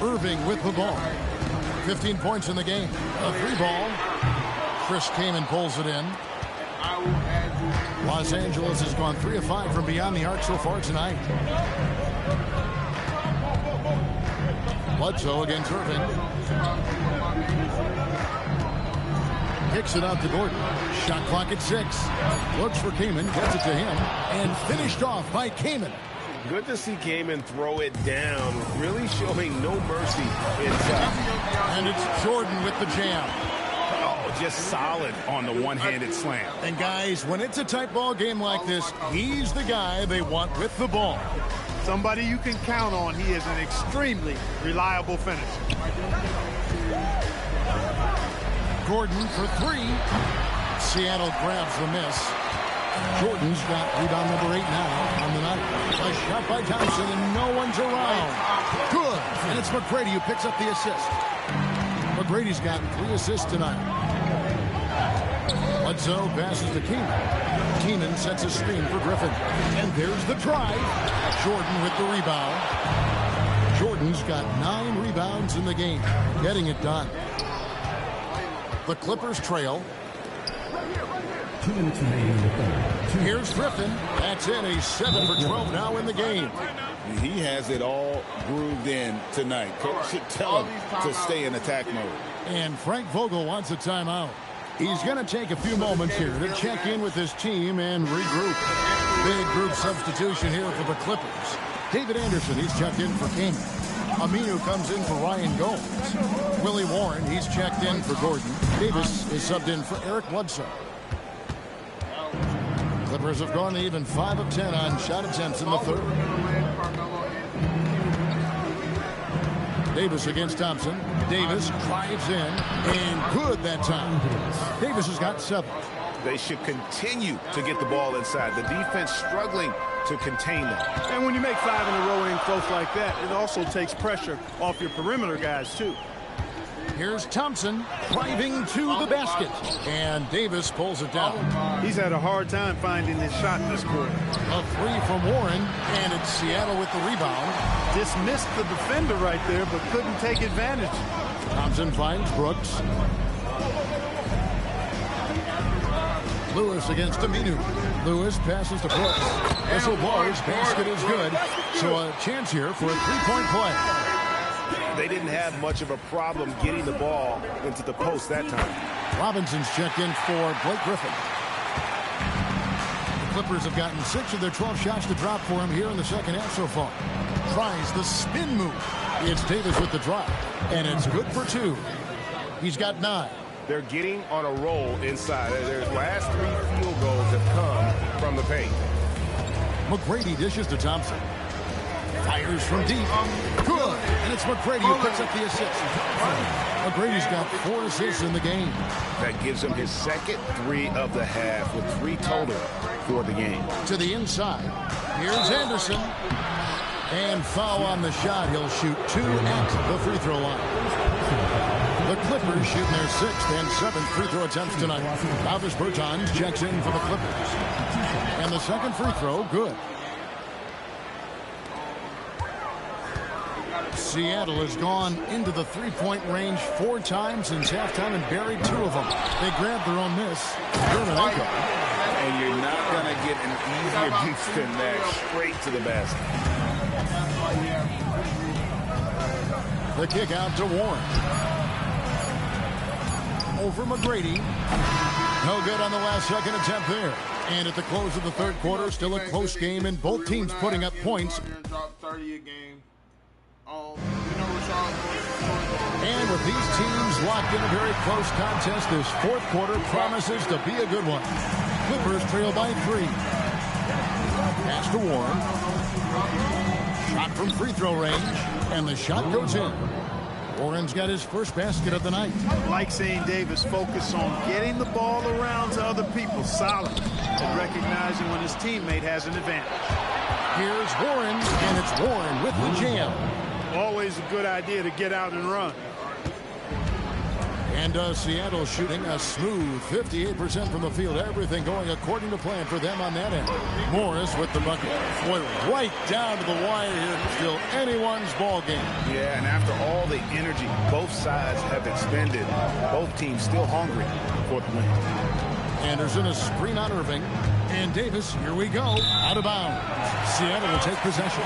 Irving with the ball. 15 points in the game. A 3-ball. Chris Kamen pulls it in. Los Angeles has gone 3 of 5 from beyond the arc so far tonight. Bledsoe against Irving. Kicks it out to Gordon. Shot clock at 6. Looks for Kamen. Gets it to him. And finished off by Kamen. Good to see Kamen throw it down, really showing no mercy inside. And it's Jordan with the jam. Oh, just solid on the one-handed slam. And guys, when it's a tight ball game like this, he's the guy they want with the ball. Somebody you can count on. He is an extremely reliable finisher. Gordon for 3. Seattle grabs the miss. Jordan's got rebound number 8 now on the night. A shot by Thompson, and no one's around. Good. And it's McGrady who picks up the assist. McGrady's got 3 assists tonight. Bledsoe passes to Keenan. Keenan sets a screen for Griffin. And there's the drive. Jordan with the rebound. Jordan's got 9 rebounds in the game, getting it done. The Clippers trail. 2 minutes remaining in the third. Here's Griffin. That's it. A 7 for 12 now in the game. He has it all grooved in tonight. Coach should tell him to stay in attack mode. And Frank Vogel wants a timeout. He's going to take a few moments here to check in with his team and regroup. Big group substitution here for the Clippers. David Anderson, he's checked in for Kamen. Aminu comes in for Ryan Gomes. Willie Warren, he's checked in for Gordon. Davis is subbed in for Eric Bledsoe. Clippers have gone to even 5 of 10 on shot attempts in the third. Davis against Thompson. Davis drives in, and good that time. Davis has got 7. They should continue to get the ball inside. The defense struggling to contain them. And when you make 5 in a row in close like that, it also takes pressure off your perimeter guys, too. Here's Thompson driving to the basket, and Davis pulls it down. He's had a hard time finding his shot in this quarter. A 3 from Warren, and it's Seattle with the rebound. Dismissed the defender right there, but couldn't take advantage. Thompson finds Brooks. Lewis against Aminu. Lewis passes to Brooks. Whistle blows. Basket is good. So a chance here for a 3-point play. They didn't have much of a problem getting the ball into the post that time. Robinson's checked in for Blake Griffin. The Clippers have gotten 6 of their 12 shots to drop for him here in the second half so far. Tries the spin move. It's Davis with the drive, and it's good for 2. He's got 9. They're getting on a roll inside. Their last 3 field goals have come from the paint. McGrady dishes to Thompson. Fires from deep. Good. And it's McGrady who picks up the assist. McGrady's got 4 assists in the game. That gives him his second 3 of the half with 3 total for the game. To the inside. Here's Anderson. And foul on the shot. He'll shoot 2 at the free throw line. The Clippers shooting their 6th and 7th free throw attempts tonight. Davis Bertans checks in for the Clippers. And the second free throw, good. Seattle has gone into the 3-point range 4 times since halftime and buried 2 of them. They grabbed their own miss. And you're not going to get an easier beat than that. Straight to the basket. The kick out to Warren. Over McGrady. No good on the last second attempt there. And at the close of the third quarter, still a close game, and both teams putting up points. Drop 30 a game. You know, Rashad And with these teams locked in a very close contest, this fourth quarter promises to be a good one. Clippers trail by 3. Pass to Warren. Shot from free throw range, and the shot goes in. Warren's got his first basket of the night. Like saying Davis focus on getting the ball around to other people solid and recognizing when his teammate has an advantage. Here's Warren, and it's Warren with the jam. Always a good idea to get out and run. And Seattle shooting a smooth 58% from the field. Everything going according to plan for them on that end. Morris with the bucket. Boy, right down to the wire here. Still anyone's ball game. Yeah, and after all the energy both sides have expended, both teams still hungry for the win. Anderson, a screen on Irving. And Davis, here we go, out of bounds. Seattle will take possession.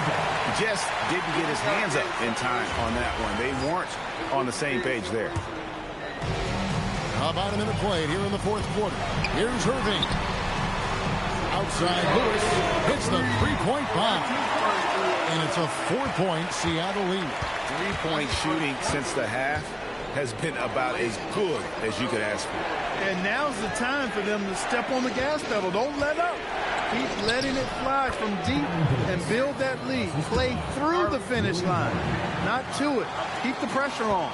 Just didn't get his hands up in time on that one. They weren't on the same page there. About a minute played here in the fourth quarter. Here's Irving. Outside Lewis hits the three-point bomb. And it's a 4-point Seattle lead. 3-point shooting since the half has been about as good as you could ask for. And now's the time for them to step on the gas pedal. Don't let up. Keep letting it fly from deep and build that lead. Play through the finish line, not to it. Keep the pressure on.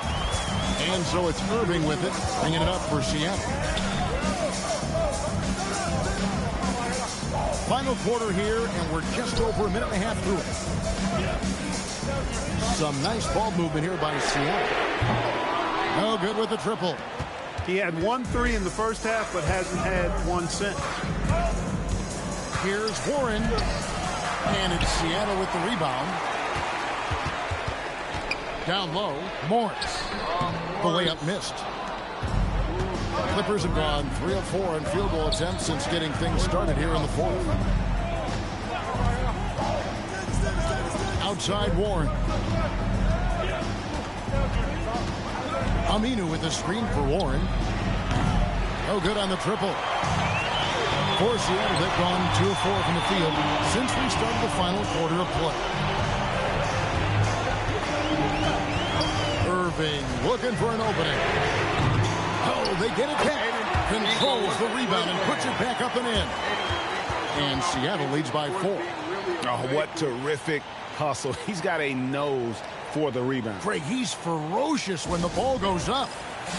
And so it's Irving with it, bringing it up for Seattle. Final quarter here, and we're just over a minute and a half through it. Some nice ball movement here by Seattle. No good with the triple. He had 1 3 in the first half, but hasn't had one since. Here's Warren, and it's Seattle with the rebound. Down low, Morris. The layup missed. Clippers have gone 3 of 4 in field goal attempts since getting things started here in the fourth. Outside Warren. Aminu with the screen for Warren. No good on the triple. For Seattle, they've gone 2 of 4 from the field since we started the final quarter of play. Irving looking for an opening. Oh, they get it back. Controls the rebound and puts it back up and in. And Seattle leads by 4. Oh, what terrific hustle. He's got a nose for the rebound. Craig, he's ferocious when the ball goes up.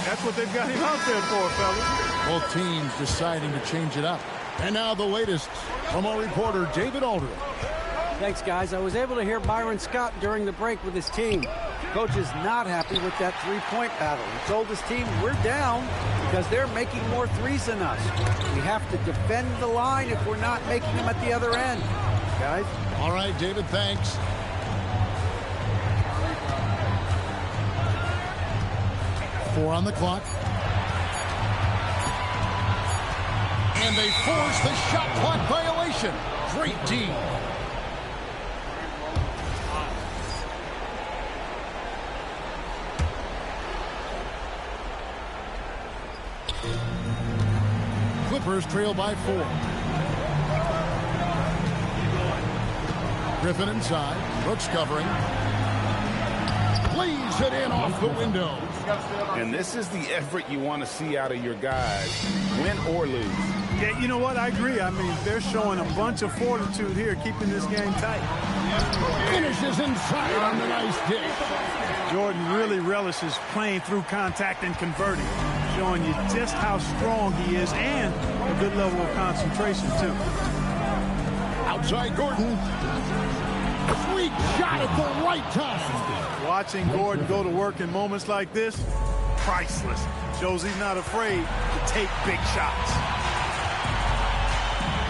That's what they've got him out there for, fellas. Both teams deciding to change it up. And now the latest from our reporter, David Aldridge. Thanks, guys. I was able to hear Byron Scott during the break with his team. Coach is not happy with that three-point battle. He told his team, we're down because they're making more threes than us. We have to defend the line if we're not making them at the other end. Guys? All right, David, thanks. Four on the clock. And they force the shot clock violation. Great D. Clippers trail by 4. Griffin inside. Brooks covering. Lays it in off the window. And this is the effort you want to see out of your guys, win or lose. Yeah, you know what? I agree. I mean, they're showing a bunch of fortitude here, keeping this game tight. Finishes inside on the nice dish. Jordan really relishes playing through contact and converting, showing you just how strong he is and a good level of concentration, too. Outside Gordon. Sweet shot at the right time. Watching Gordon go to work in moments like this, priceless. Shows he's not afraid to take big shots.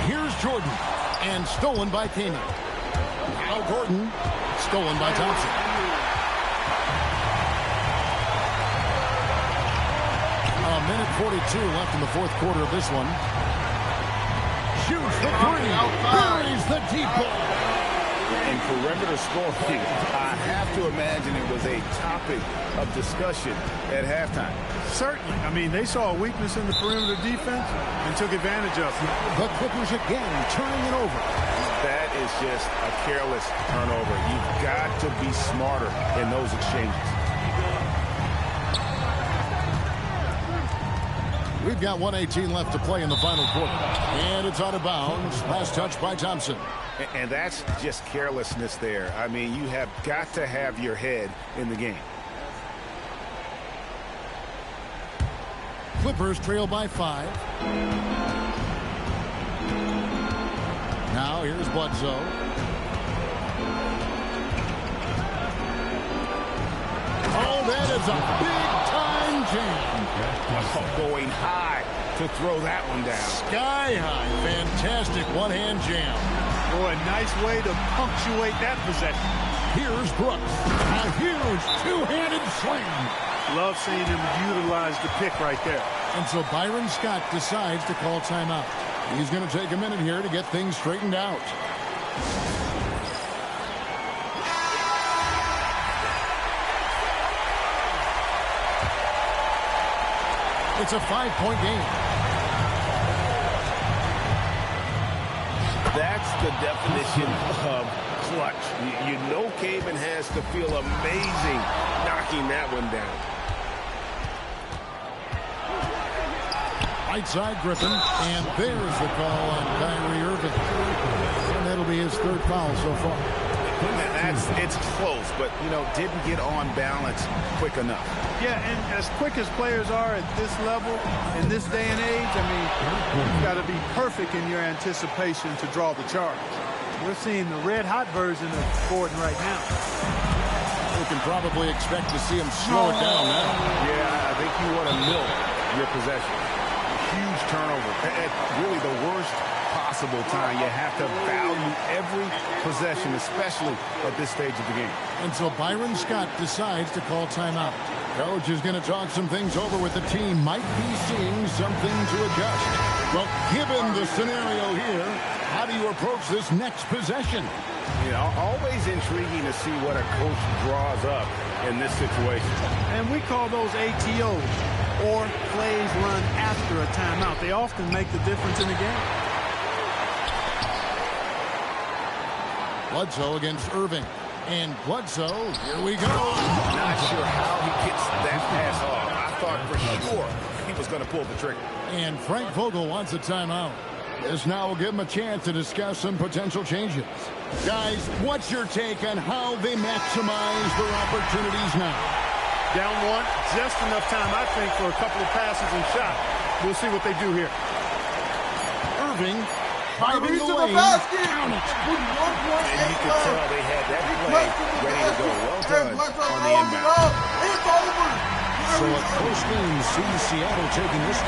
Here's Jordan, and stolen by Kane. Now Gordon, stolen by Thompson. A minute 42 left in the fourth quarter of this one. Shoots the three, buries the deep ball. In perimeter scoring, I have to imagine it was a topic of discussion at halftime. Certainly. I mean, they saw a weakness in the perimeter defense and took advantage of it. The Clippers again turning it over. That is just a careless turnover. You've got to be smarter in those exchanges. We've got 1:18 left to play in the final quarter. And it's out of bounds. Last touch by Thompson. And that's just carelessness there. I mean, you have got to have your head in the game. Clippers trail by 5. Now here's Bledsoe. Oh, that is a big-time jam. Going high to throw that one down. Sky high. Fantastic one-hand jam. Boy, nice way to punctuate that possession. Here's Brooks. A huge two-handed slam. Love seeing him utilize the pick right there. And so Byron Scott decides to call timeout. He's going to take a minute here to get things straightened out. It's a 5-point game. That's the definition of clutch. You know Caven has to feel amazing knocking that one down. Right side Griffin, and there's the call on Kyrie Irving. And that'll be his 3rd foul so far. It's close, but, you know, didn't get on balance quick enough. Yeah, and as quick as players are at this level, in this day and age, I mean, you've got to be perfect in your anticipation to draw the charge. We're seeing the red-hot version of Gordon right now. We can probably expect to see him slow it down now. Yeah, I think you want to milk your possession. Huge turnover. At really the worst possible time. You have to value every possession, especially at this stage of the game. And so Byron Scott decides to call timeout. Coach is going to talk some things over with the team. Might be seeing something to adjust. Well, given the scenario here, how do you approach this next possession? You know, always intriguing to see what a coach draws up in this situation. And we call those ATOs, or plays run after a timeout. They often make the difference in the game. Bledsoe against Irving. And Bledsoe, here we go. Not sure how he gets that pass off. I thought for sure he was going to pull the trigger. And Frank Vogel wants a timeout. This now will give him a chance to discuss some potential changes. Guys, what's your take on how they maximize their opportunities now? Down 1, just enough time, I think, for a couple of passes and shot. We'll see what they do here. Irving driving the lane. Count it. And you could tell they had that play ready to go. Well done on the inbound. So a close game sees Seattle taking this.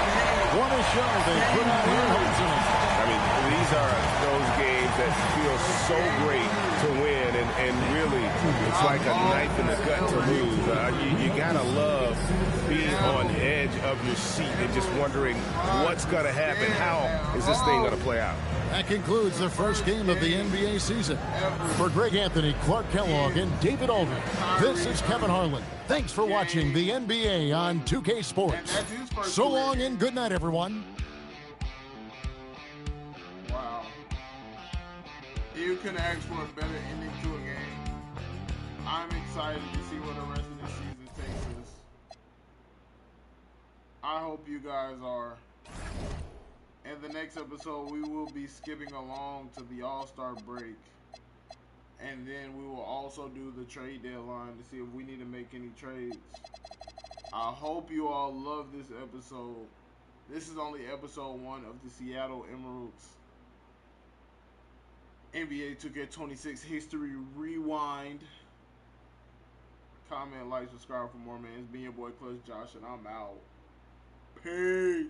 What a show they put out here hosting it. I mean, these are those games that feel so great to win, and really, it's like a knife in the gut to lose. You gotta love being on edge of your seat and just wondering what's gonna happen. How is this thing gonna play out? That concludes the first game of the NBA season. For Greg Anthony, Clark Kellogg, and David Aldridge, this is Kevin Harlan. Thanks for watching the NBA on 2K Sports. So long and good night, everyone. Wow. You can ask for a better ending to a game. I'm excited to see where the rest of the season takes us. I hope you guys are. In the next episode, we will be skipping along to the All-Star break. And then we will also do the trade deadline to see if we need to make any trades. I hope you all love this episode. This is only episode 1 of the Seattle Emeralds NBA 2K26 History Rewind. Comment, like, subscribe for more, man. It's been your boy Clutch Josh, and I'm out. Peace.